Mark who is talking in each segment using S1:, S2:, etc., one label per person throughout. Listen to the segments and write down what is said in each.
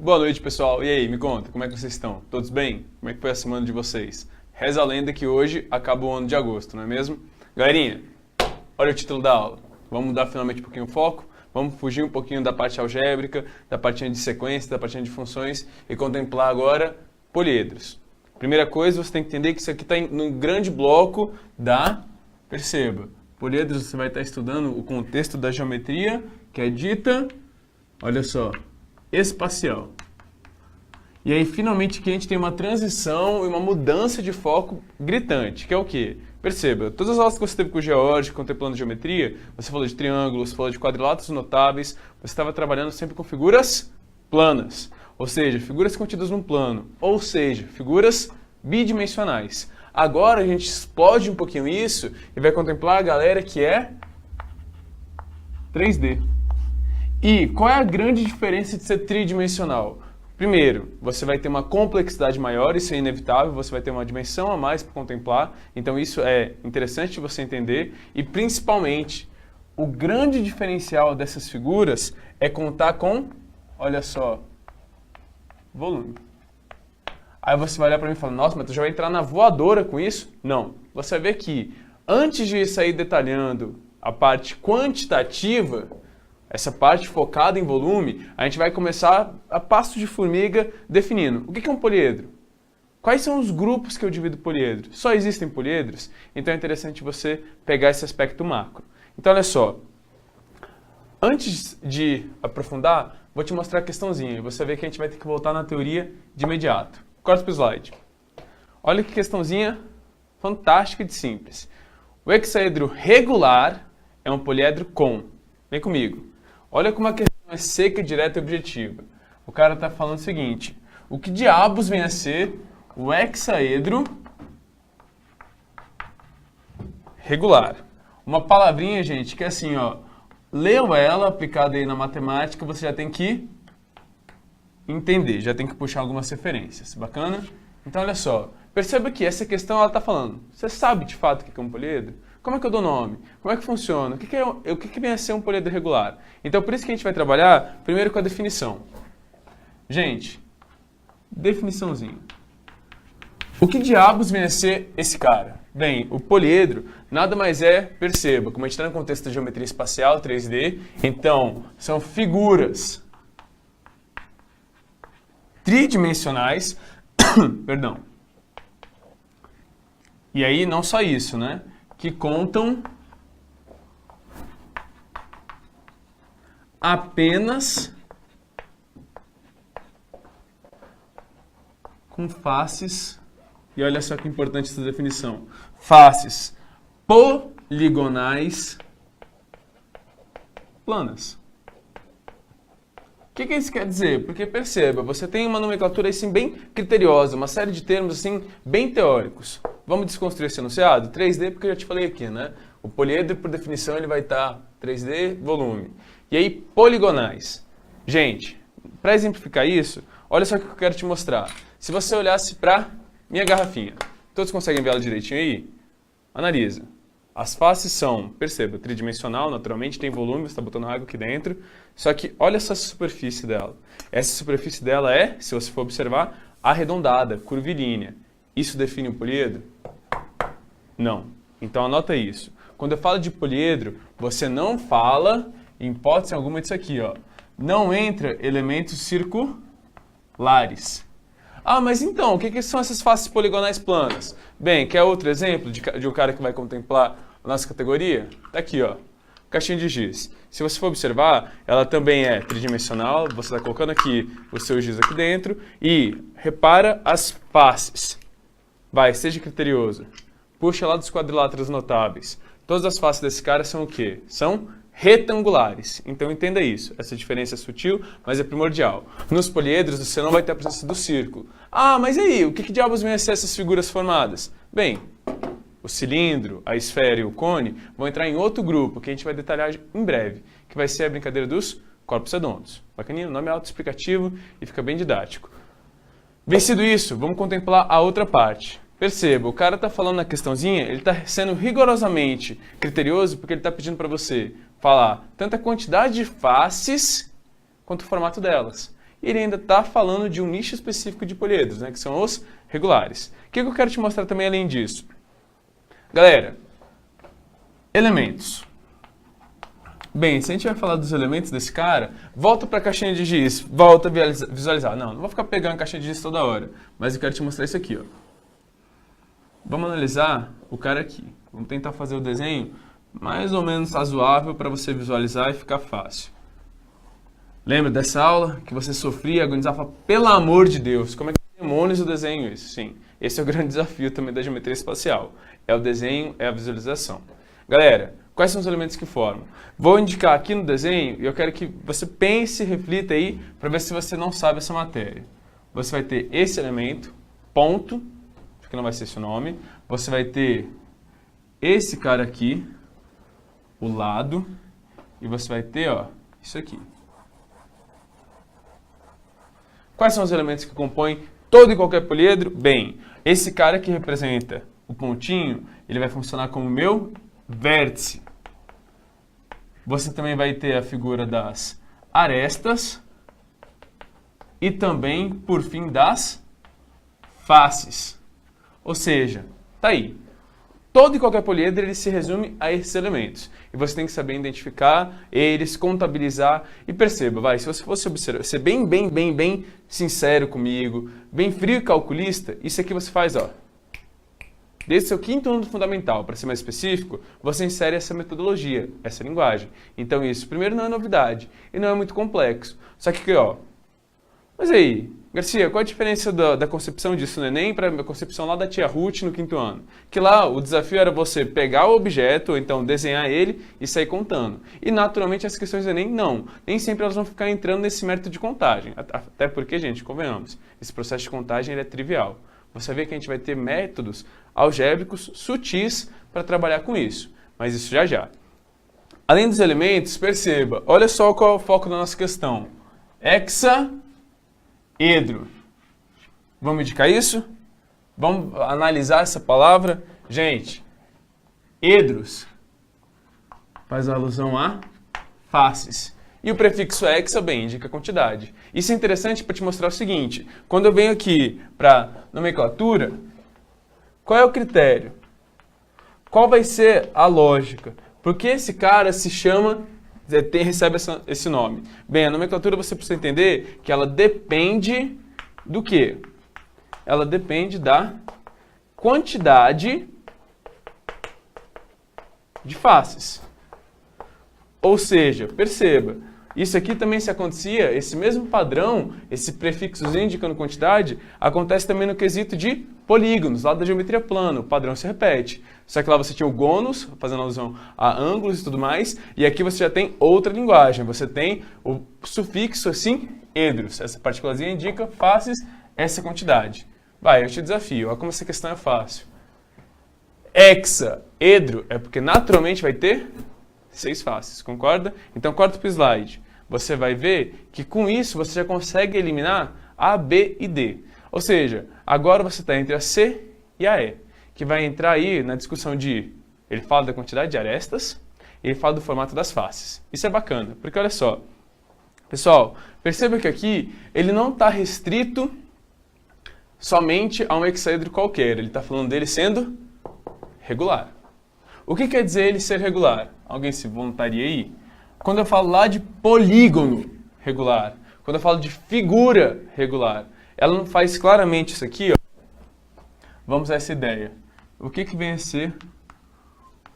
S1: Boa noite, pessoal. E aí, me conta, como é que vocês estão? Todos bem? Como é que foi a semana de vocês? Reza a lenda que hoje acaba o ano de agosto, não é mesmo? Galerinha, olha o título da aula. Vamos mudar finalmente um pouquinho o foco, vamos fugir um pouquinho da parte algébrica, da partinha de sequência, da partinha de funções e contemplar agora poliedros. Primeira coisa, você tem que entender que isso aqui está no grande bloco da... Perceba, poliedros você vai estar estudando o contexto da geometria, que é dita, olha só, espacial. E aí, finalmente, aqui a gente tem uma transição e uma mudança de foco gritante, que é o quê? Perceba, todas as aulas que você teve com geórgica, contemplando geometria, você falou de triângulos, você falou de quadriláteros notáveis, você estava trabalhando sempre com figuras planas, ou seja, figuras contidas num plano, ou seja, figuras bidimensionais. Agora a gente explode um pouquinho isso e vai contemplar a galera que é 3D. E qual é a grande diferença de ser tridimensional? Primeiro, você vai ter uma complexidade maior, isso é inevitável, você vai ter uma dimensão a mais para contemplar, então isso é interessante você entender. E principalmente, o grande diferencial dessas figuras é contar com, olha só, volume. Aí você vai olhar para mim e falar, nossa, mas tu já vai entrar na voadora com isso? Não. Você vai ver que, antes de sair detalhando a parte quantitativa, essa parte focada em volume, a gente vai começar a passo de formiga definindo. O que é um poliedro? Quais são os grupos que eu divido poliedro? Só existem poliedros? Então é interessante você pegar esse aspecto macro. Então olha só, antes de aprofundar, vou te mostrar a questãozinha. Você vê que a gente vai ter que voltar na teoria de imediato. Corta para o slide. Olha que questãozinha fantástica e simples. O hexaedro regular é um poliedro com. Vem comigo. Olha como a questão é seca, direta e objetiva. O cara está falando o seguinte, o que diabos vem a ser o hexaedro regular? Uma palavrinha, gente, que é assim, ó, leu ela, aplicada aí na matemática, você já tem que entender, já tem que puxar algumas referências. Bacana? Então, olha só, perceba que essa questão ela está falando, você sabe de fato o que é um poliedro? Como é que eu dou nome? Como é que funciona? O que vem a ser um poliedro regular? Então, por isso que a gente vai trabalhar primeiro com a definição. Gente, definiçãozinha. O que diabos vem a ser esse cara? Bem, o poliedro nada mais é, perceba, como a gente está no contexto da geometria espacial, 3D, então, são figuras tridimensionais, perdão. E aí, não só isso, né? Que contam apenas com faces, e olha só que importante essa definição, faces poligonais planas. O que isso quer dizer? Porque perceba, você tem uma nomenclatura assim bem criteriosa, uma série de termos assim bem teóricos. Vamos desconstruir esse enunciado? 3D, porque eu já te falei aqui, né? O poliedro, por definição, ele vai estar 3D, volume. E aí, poligonais. Gente, para exemplificar isso, olha só o que eu quero te mostrar. Se você olhasse para minha garrafinha, todos conseguem ver ela direitinho aí? Analisa. As faces são, perceba, tridimensional, naturalmente, tem volume, você está botando água aqui dentro. Só que olha essa superfície dela. Essa superfície dela é, se você for observar, arredondada, curvilínea. Isso define um poliedro? Não. Então anota isso. Quando eu falo de poliedro, você não fala, em hipótese alguma, disso aqui, ó. Não entra elementos circulares. Ah, mas então, o que são essas faces poligonais planas? Bem, quer outro exemplo de um cara que vai contemplar a nossa categoria? Tá aqui, ó. Caixinha de giz. Se você for observar, ela também é tridimensional. Você está colocando aqui o seu giz aqui dentro e repara as faces. Vai, seja criterioso. Puxa lá dos quadriláteros notáveis. Todas as faces desse cara são o quê? São retangulares. Então entenda isso. Essa diferença é sutil, mas é primordial. Nos poliedros você não vai ter a presença do círculo. Ah, mas e aí? O que diabos vem a ser essas figuras formadas? Bem, o cilindro, a esfera e o cone vão entrar em outro grupo, que a gente vai detalhar em breve, que vai ser a brincadeira dos corpos redondos. Bacaninha, o nome é autoexplicativo e fica bem didático. Vencido isso, vamos contemplar a outra parte. Perceba, o cara está falando na questãozinha, ele está sendo rigorosamente criterioso porque ele está pedindo para você falar tanto a quantidade de faces quanto o formato delas. e ele ainda está falando de um nicho específico de poliedros, né, que são os regulares. O que eu quero te mostrar também além disso? Galera, elementos. Bem, se a gente vai falar dos elementos desse cara, volta para a caixinha de giz, volta a visualizar. Não vou ficar pegando a caixinha de giz toda hora, mas eu quero te mostrar isso aqui, ó. Vamos analisar o cara aqui. Vamos tentar fazer o desenho mais ou menos razoável para você visualizar e ficar fácil. Lembra dessa aula que você sofria, agonizava? Pelo amor de Deus, como é que demônios eu desenho isso? Sim, esse é o grande desafio também da geometria espacial. É o desenho, é a visualização. Galera, quais são os elementos que formam? Vou indicar aqui no desenho e eu quero que você pense e reflita aí para ver se você não sabe essa matéria. Você vai ter esse elemento, ponto, que não vai ser esse o nome. Você vai ter esse cara aqui, o lado, e você vai ter, ó, isso aqui. Quais são os elementos que compõem todo e qualquer poliedro? Bem, esse cara que representa o pontinho, ele vai funcionar como meu vértice. Você também vai ter a figura das arestas e também, por fim, das faces. Ou seja, tá aí. Todo e qualquer poliedro ele se resume a esses elementos. E você tem que saber identificar eles, contabilizar e perceba, vai, se você fosse observar, ser bem sincero comigo, bem frio e calculista, isso aqui você faz, ó. Desde o seu quinto ano fundamental, para ser mais específico, você insere essa metodologia, essa linguagem. Então isso, primeiro, não é novidade e não é muito complexo. Só que, ó, mas aí, Garcia, qual a diferença da concepção disso no Enem para a concepção lá da tia Ruth no quinto ano? Que lá o desafio era você pegar o objeto, ou então desenhar ele e sair contando. E naturalmente as questões do Enem, não. Nem sempre elas vão ficar entrando nesse método de contagem. Até porque, gente, convenhamos, esse processo de contagem ele é trivial. Você vê que a gente vai ter métodos algébricos sutis para trabalhar com isso. Mas isso já já. Além dos elementos, perceba, olha só qual é o foco da nossa questão. Hexaedro. Vamos indicar isso? Vamos analisar essa palavra? Gente, edros faz alusão a faces. E o prefixo hexa, bem, indica quantidade. Isso é interessante para te mostrar o seguinte. Quando eu venho aqui para nomenclatura, qual é o critério? Qual vai ser a lógica? Por que esse cara se chama, recebe esse nome? Bem, a nomenclatura você precisa entender que ela depende do quê? Ela depende da quantidade de faces. Ou seja, perceba, isso aqui também se acontecia, esse mesmo padrão, esse prefixozinho indicando quantidade, acontece também no quesito de polígonos, lá da geometria plana, o padrão se repete. Só que lá você tinha o gônus, fazendo alusão a ângulos e tudo mais, e aqui você já tem outra linguagem, você tem o sufixo assim, edros, essa partículazinha indica faces, essa quantidade. Vai, eu te desafio, olha como essa questão é fácil. Hexaedro é porque naturalmente vai ter 6 faces, concorda? Então corta para o slide. Você vai ver que com isso você já consegue eliminar A, B e D. Ou seja, agora você está entre a C e a E, que vai entrar aí na discussão de... Ele fala da quantidade de arestas, ele fala do formato das faces. Isso é bacana, porque olha só. Pessoal, perceba que aqui ele não está restrito somente a um hexaedro qualquer. Ele está falando dele sendo regular. O que quer dizer ele ser regular? Alguém se voluntaria aí? Quando eu falo lá de polígono regular, quando eu falo de figura regular, ela não faz claramente isso aqui, ó. Vamos a essa ideia. O que vem a ser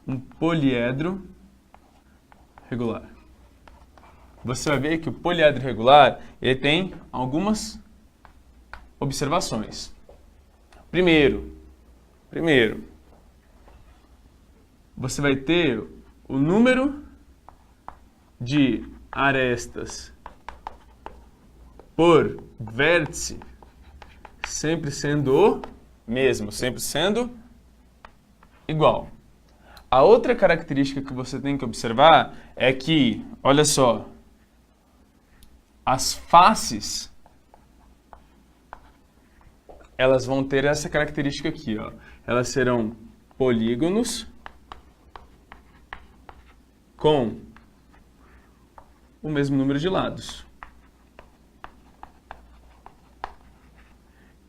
S1: um poliedro regular? Você vai ver que o poliedro regular ele tem algumas observações. Primeiro, você vai ter o número de arestas por vértice sempre sendo o mesmo, sempre sendo igual. A outra característica que você tem que observar é que, olha só, as faces, elas vão ter essa característica aqui, ó. Elas serão polígonos com o mesmo número de lados.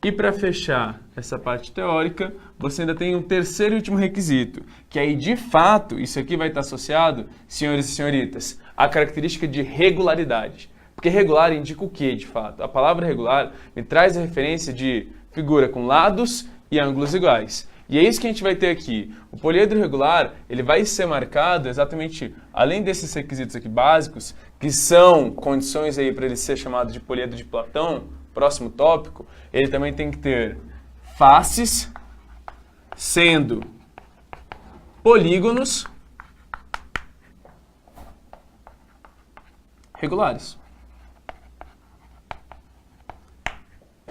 S1: E para fechar essa parte teórica, você ainda tem um terceiro e último requisito, que aí de fato, isso aqui vai estar associado, senhores e senhoritas, à característica de regularidade. Porque regular indica o que, de fato? A palavra regular me traz a referência de figura com lados e ângulos iguais. E é isso que a gente vai ter aqui. O poliedro regular, ele vai ser marcado exatamente, além desses requisitos aqui básicos, que são condições aí para ele ser chamado de poliedro de Platão, próximo tópico, ele também tem que ter faces sendo polígonos regulares.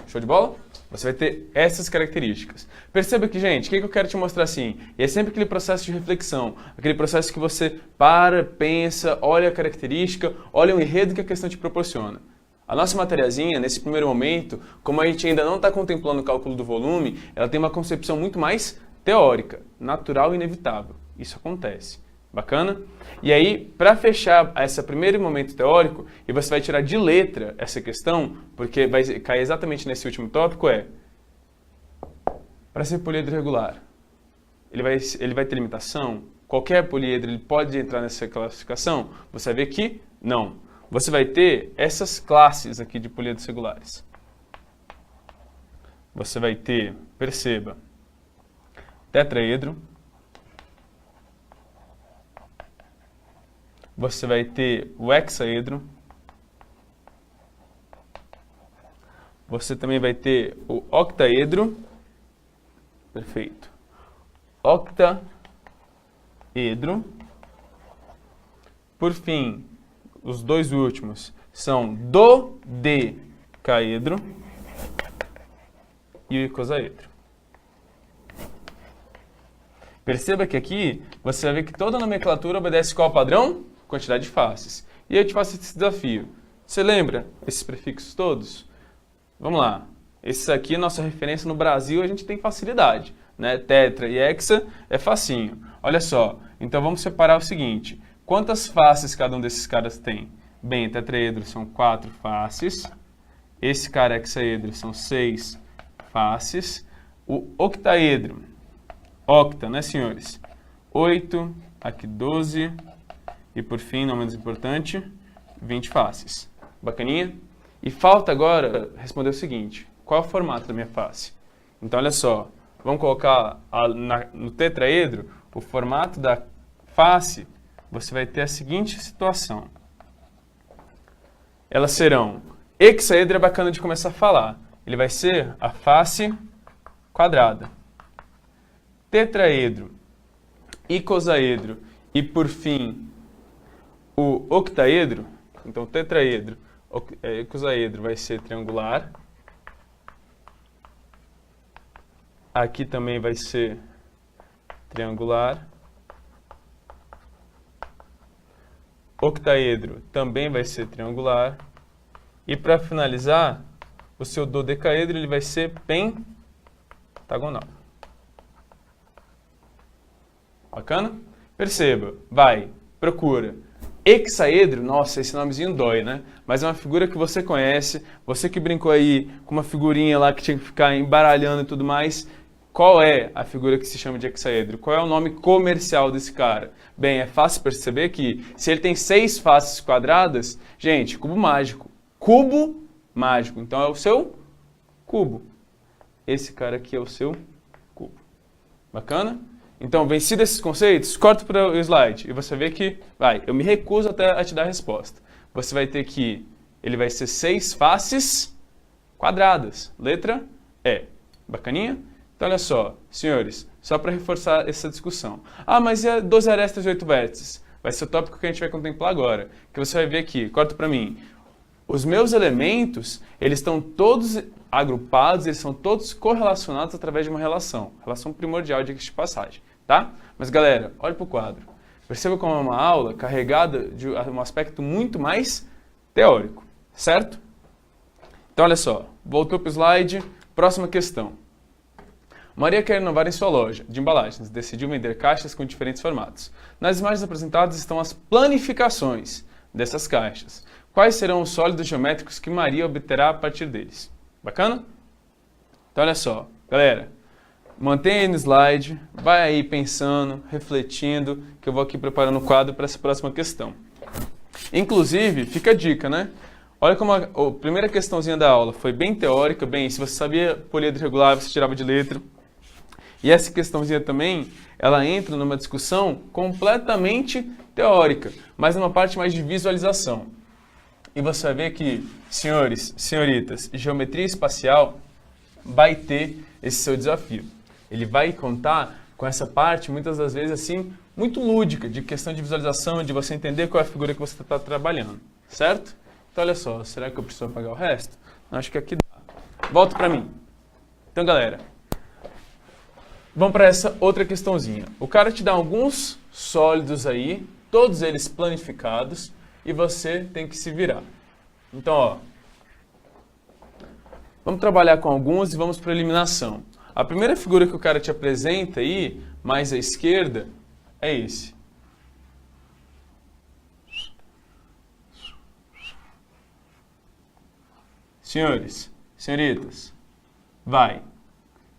S1: Show de bola? Você vai ter essas características. Perceba que, gente, o que eu quero te mostrar assim? É sempre aquele processo de reflexão, aquele processo que você para, pensa, olha a característica, olha o enredo que a questão te proporciona. A nossa matériazinha, nesse primeiro momento, como a gente ainda não está contemplando o cálculo do volume, ela tem uma concepção muito mais teórica, natural e inevitável. Isso acontece. Bacana? E aí, para fechar esse primeiro momento teórico, e você vai tirar de letra essa questão, porque vai cair exatamente nesse último tópico, para ser poliedro regular, ele vai ter limitação? Qualquer poliedro ele pode entrar nessa classificação? Você vai ver que não. Você vai ter essas classes aqui de poliedros regulares. Você vai ter, perceba, tetraedro. Você vai ter o hexaedro. Você também vai ter o octaedro. Perfeito. Octaedro. Por fim, os dois últimos são dodecaedro e o icosaedro. Perceba que aqui você vai ver que toda a nomenclatura obedece qual padrão? Quantidade de faces. E eu te faço esse desafio. Você lembra esses prefixos todos? Vamos lá. Esse aqui é nossa referência no Brasil, a gente tem facilidade, né? Tetra e hexa é facinho. Olha só, então vamos separar o seguinte. Quantas faces cada um desses caras tem? Bem, tetraedro são 4 faces. Esse cara hexaedro são 6 faces. O octaedro, octa, né, senhores? 8, aqui 12. E por fim, não menos importante, 20 faces. Bacaninha? E falta agora responder o seguinte. Qual é o formato da minha face? Então, olha só. Vamos colocar no tetraedro, o formato da face, você vai ter a seguinte situação. Elas serão... Hexaedro é bacana de começar a falar. Ele vai ser a face quadrada. Tetraedro, icosaedro e, por fim, o octaedro, então tetraedro, icosaedro vai ser triangular. Aqui também vai ser triangular. Octaedro também vai ser triangular. E para finalizar, o seu dodecaedro ele vai ser pentagonal. Bacana? Perceba, vai, procura. Hexaedro, nossa, esse nomezinho dói, né? Mas é uma figura que você conhece, você que brincou aí com uma figurinha lá que tinha que ficar embaralhando e tudo mais. Qual é a figura que se chama de hexaedro? Qual é o nome comercial desse cara? Bem, é fácil perceber que se ele tem 6 faces quadradas, gente, cubo mágico. Cubo mágico. Então é o seu cubo. Esse cara aqui é o seu cubo. Bacana? Então, vencido esses conceitos, corta para o slide e você vê que, eu me recuso até a te dar a resposta. Você vai ter que, ele vai ser 6 faces quadradas. Letra E. Bacaninha? Então, olha só, senhores, só para reforçar essa discussão. Ah, mas e 12 arestas e 8 vértices? Vai ser o tópico que a gente vai contemplar agora. Que você vai ver aqui, corta para mim. Os meus elementos, eles estão todos agrupados, eles são todos correlacionados através de uma relação primordial de passagem, tá? Mas galera, olha para o quadro. Perceba como é uma aula carregada de um aspecto muito mais teórico, certo? Então olha só, voltou para o slide, próxima questão. Maria quer inovar em sua loja de embalagens, decidiu vender caixas com diferentes formatos. Nas imagens apresentadas estão as planificações dessas caixas. Quais serão os sólidos geométricos que Maria obterá a partir deles? Bacana? Então olha só, galera, mantenha aí no slide, vai aí pensando, refletindo, que eu vou aqui preparando o quadro para essa próxima questão. Inclusive, fica a dica, né? Olha como a primeira questãozinha da aula foi bem teórica, bem, se você sabia poliedro regular, você tirava de letra. E essa questãozinha também, ela entra numa discussão completamente teórica, mas numa parte mais de visualização. E você vai ver que, senhores, senhoritas, geometria espacial vai ter esse seu desafio. Ele vai contar com essa parte, muitas das vezes, assim, muito lúdica, de questão de visualização, de você entender qual é a figura que você está trabalhando, certo? Então, olha só, será que eu preciso apagar o resto? Acho que aqui dá. Volta para mim. Então, galera, vamos para essa outra questãozinha. O cara te dá alguns sólidos aí, todos eles planificados, e você tem que se virar. Então, ó, vamos trabalhar com alguns e vamos para a eliminação. A primeira figura que o cara te apresenta aí, mais à esquerda, é esse. Senhores, senhoritas, vai.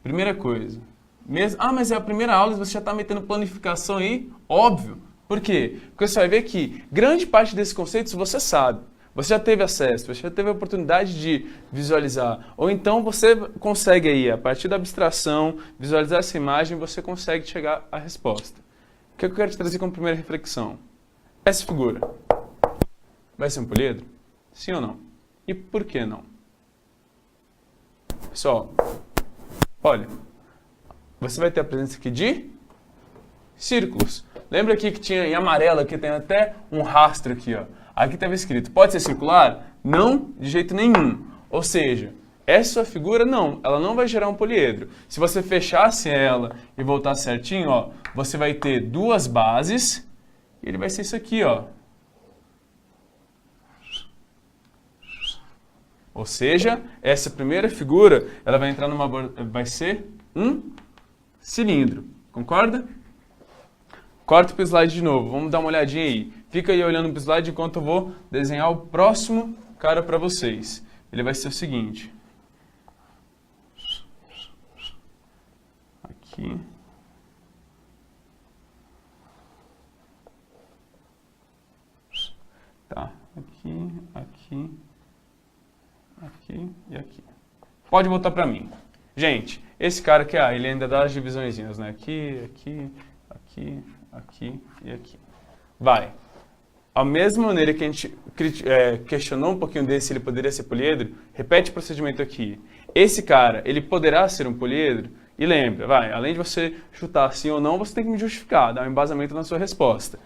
S1: Primeira coisa. Mas é a primeira aula e você já está metendo planificação aí? Óbvio. Por quê? Porque você vai ver que grande parte desses conceitos você sabe. Você já teve acesso, você já teve a oportunidade de visualizar. Ou então você consegue aí, a partir da abstração, visualizar essa imagem, você consegue chegar à resposta. O que eu quero te trazer como primeira reflexão? Essa figura vai ser um poliedro? Sim ou não? E por que não? Pessoal, olha, você vai ter a presença aqui de círculos. Lembra aqui que tinha em amarelo, aqui tem até um rastro aqui, ó. Aqui estava escrito, pode ser circular? Não, de jeito nenhum. Ou seja, essa sua figura, não, ela não vai gerar um poliedro. Se você fechasse ela e voltar certinho, ó, você vai ter duas bases e ele vai ser isso aqui, ó. Ou seja, essa primeira figura, ela vai entrar vai ser um cilindro. Concorda? Corta para o slide de novo, vamos dar uma olhadinha aí. Fica aí olhando para o slide enquanto eu vou desenhar o próximo cara para vocês. Ele vai ser o seguinte. Aqui. Tá, aqui, aqui, aqui e aqui. Pode voltar para mim. Gente, esse cara aqui, ele ainda dá as divisõezinhas, né? Aqui, aqui, aqui, aqui e aqui. Vai. A mesma maneira que a gente questionou um pouquinho desse, se ele poderia ser poliedro, repete o procedimento aqui. Esse cara, ele poderá ser um poliedro? E lembra, vai, além de você chutar sim ou não, você tem que me justificar, dar um embasamento na sua resposta.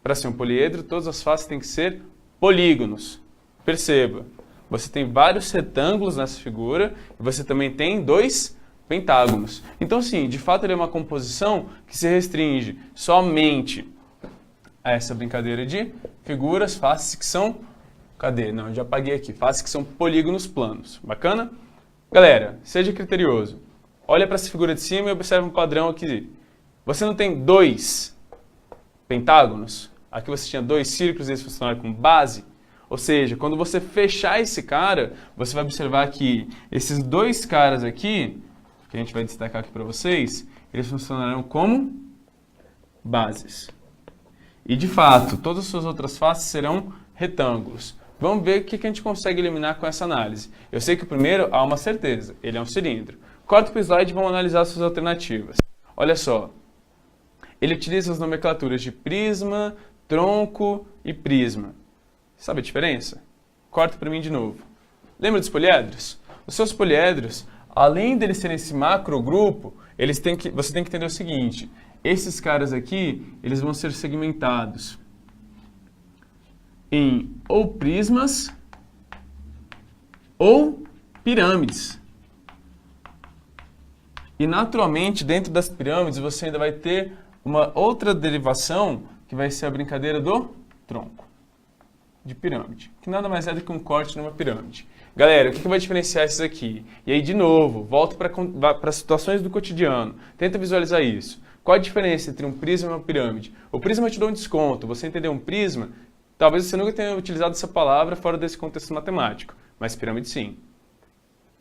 S1: Para ser um poliedro, todas as faces têm que ser polígonos. Perceba, você tem vários retângulos nessa figura e você também tem dois pentágonos. Então, sim, de fato ele é uma composição que se restringe somente a essa brincadeira de figuras, faces que são... Cadê? Não, eu já apaguei aqui. Faces que são polígonos planos. Bacana? Galera, seja criterioso. Olha para essa figura de cima e observa um padrão aqui. Você não tem dois pentágonos? Aqui você tinha dois círculos e eles funcionaram como base. Ou seja, quando você fechar esse cara, você vai observar que esses dois caras aqui, que a gente vai destacar aqui para vocês, eles funcionarão como bases. E de fato, todas as suas outras faces serão retângulos. Vamos ver o que a gente consegue eliminar com essa análise. Eu sei que o primeiro há uma certeza, ele é um cilindro. Corta para o slide e vamos analisar as suas alternativas. Olha só, ele utiliza as nomenclaturas de prisma, tronco e prisma. Sabe a diferença? Corta para mim de novo. Lembra dos poliedros? Os seus poliedros, além deles serem esse macrogrupo, você tem que entender o seguinte: esses caras aqui, eles vão ser segmentados em ou prismas ou pirâmides. E naturalmente, dentro das pirâmides, você ainda vai ter uma outra derivação, que vai ser a brincadeira do tronco de pirâmide, que nada mais é do que um corte numa pirâmide. Galera, o que vai diferenciar esses aqui? E aí, de novo, volto para situações do cotidiano. Tenta visualizar isso. Qual a diferença entre um prisma e uma pirâmide? O prisma te dá um desconto. Você entender um prisma, talvez você nunca tenha utilizado essa palavra fora desse contexto matemático, mas pirâmide sim.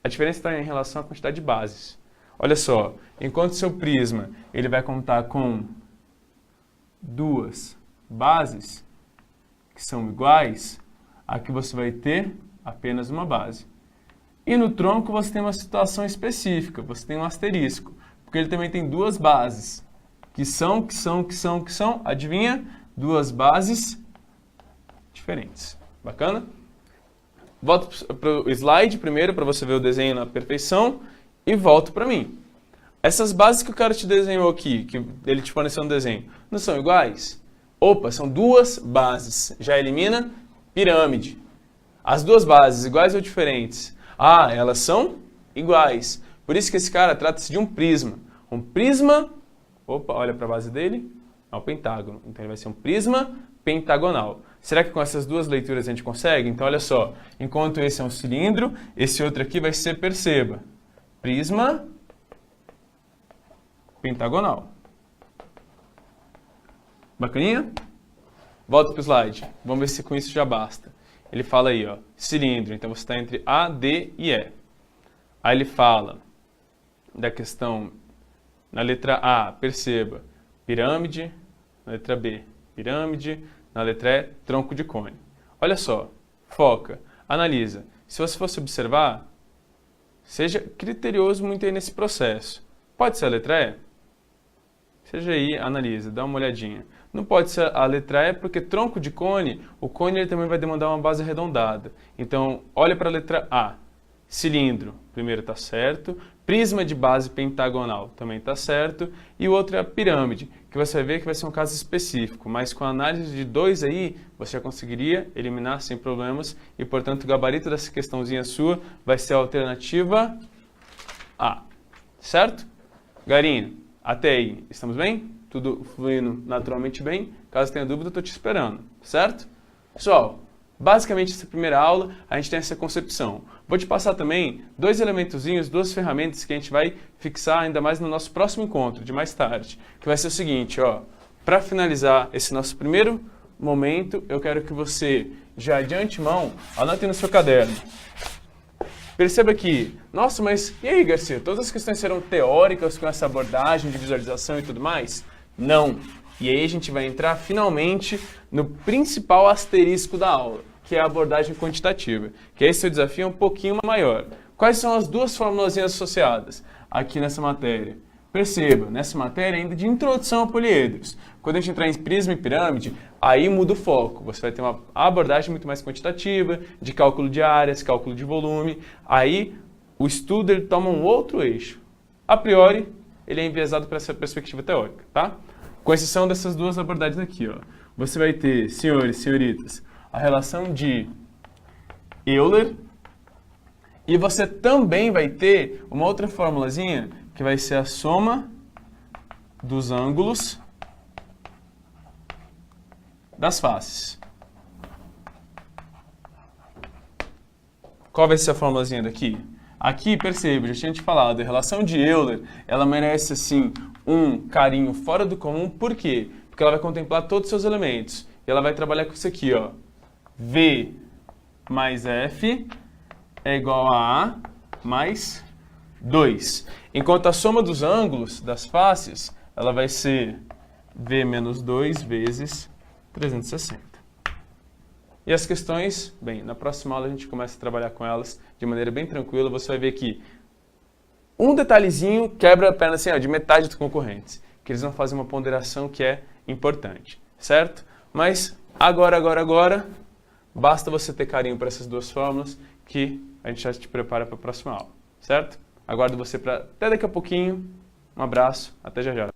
S1: A diferença está em relação à quantidade de bases. Olha só, enquanto seu prisma ele vai contar com duas bases que são iguais, aqui você vai ter apenas uma base. E no tronco você tem uma situação específica, você tem um asterisco, porque ele também tem duas bases, que são, adivinha? Duas bases diferentes. Bacana? Volto para o slide primeiro, para você ver o desenho na perfeição, e volto para mim. Essas bases que o cara te desenhou aqui, que ele te forneceu no desenho, não são iguais? Opa, são duas bases. Já elimina pirâmide. As duas bases, iguais ou diferentes? Ah, elas são iguais. Por isso que esse cara trata-se de um prisma. Um prisma, opa, olha para a base dele, é um pentágono. Então ele vai ser um prisma pentagonal. Será que com essas duas leituras a gente consegue? Então olha só, enquanto esse é um cilindro, esse outro aqui vai ser, perceba, prisma pentagonal. Bacaninha? Volta para o slide. Vamos ver se com isso já basta. Ele fala aí, ó, cilindro. Então você está entre A, D e E. Aí ele fala da questão na letra A, perceba, pirâmide. Na letra B, pirâmide. Na letra E, tronco de cone. Olha só, foca, analisa. Se você fosse observar, seja criterioso muito aí nesse processo. Pode ser a letra E? Seja aí, analisa, dá uma olhadinha. Não pode ser a letra E porque tronco de cone, o cone ele também vai demandar uma base arredondada. Então, olha para a letra A. Cilindro, primeiro está certo. Prisma de base pentagonal, também está certo. E o outro é a pirâmide, que você vai ver que vai ser um caso específico. Mas com a análise de dois aí, você já conseguiria eliminar sem problemas. E, portanto, o gabarito dessa questãozinha sua vai ser a alternativa A. Certo? Garinho, até aí, estamos bem? Tudo fluindo naturalmente bem. Caso tenha dúvida, eu estou te esperando, certo? Pessoal, basicamente essa primeira aula, a gente tem essa concepção. Vou te passar também dois elementozinhos, duas ferramentas que a gente vai fixar ainda mais no nosso próximo encontro, de mais tarde. Que vai ser o seguinte, ó. Para finalizar esse nosso primeiro momento, eu quero que você, já de antemão, anote no seu caderno. Perceba que, nossa, mas e aí, Garcia? Todas as questões serão teóricas com essa abordagem de visualização e tudo mais? Não. E aí a gente vai entrar finalmente no principal asterisco da aula, que é a abordagem quantitativa. Que esse seu desafio é um pouquinho maior. Quais são as duas formulazinhas associadas aqui nessa matéria? Perceba, nessa matéria ainda de introdução a poliedros. Quando a gente entrar em prisma e pirâmide, aí muda o foco. Você vai ter uma abordagem muito mais quantitativa, de cálculo de áreas, cálculo de volume. Aí o estudo ele toma um outro eixo. A priori, ele é enviesado para essa perspectiva teórica, tá? Com exceção dessas duas abordagens aqui, ó. Você vai ter, senhores, senhoritas, a relação de Euler e você também vai ter uma outra formulazinha que vai ser a soma dos ângulos das faces. Qual vai ser a formulazinha daqui? Aqui, perceba, já tinha te falado, a relação de Euler, ela merece, assim, um carinho fora do comum. Por quê? Porque ela vai contemplar todos os seus elementos. E ela vai trabalhar com isso aqui, ó. V mais F é igual a A mais 2. Enquanto a soma dos ângulos das faces, ela vai ser V menos 2 vezes 360. E as questões, bem, na próxima aula a gente começa a trabalhar com elas de maneira bem tranquila. Você vai ver que um detalhezinho quebra a perna assim, ó, de metade dos concorrentes, que eles vão fazer uma ponderação que é importante, certo? Mas agora, basta você ter carinho para essas duas fórmulas que a gente já te prepara para a próxima aula, certo? Aguardo você para até daqui a pouquinho. Um abraço, até já já.